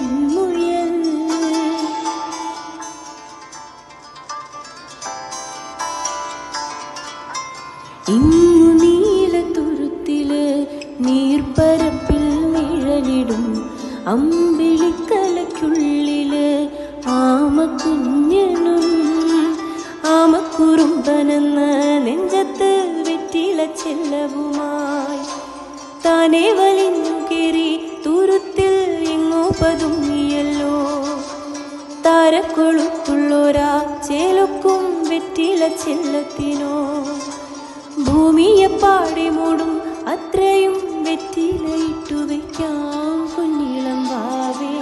പെൺമുയൽ. ഇങ്ങു നീലത്തുരുത്തില് നീർപ്പരപ്പിൽ നിഴലിടും അമ്പിളിക്കലയ്ക്കുള്ളില് ആമക്കുഞ്ഞനും ആമക്കുറുമ്പനെന്ന നെഞ്ചത്ത് വെറ്റില ചെല്ലവുമായി താനെ വലിഞ്ഞു കേറി തുരുത്തിൽ എങ്ങോ പതുങ്ങിയല്ലോ. താരക്കൊളുത്തുള്ളോരാ ചേലൊക്കും വെറ്റില ചെല്ലത്തിനോ ഭൂമിയെ പാടി മൂടും അത്രയും വെറ്റില ഇട്ടു വയ്ക്കാം കുഞ്ഞിളം വാവേ.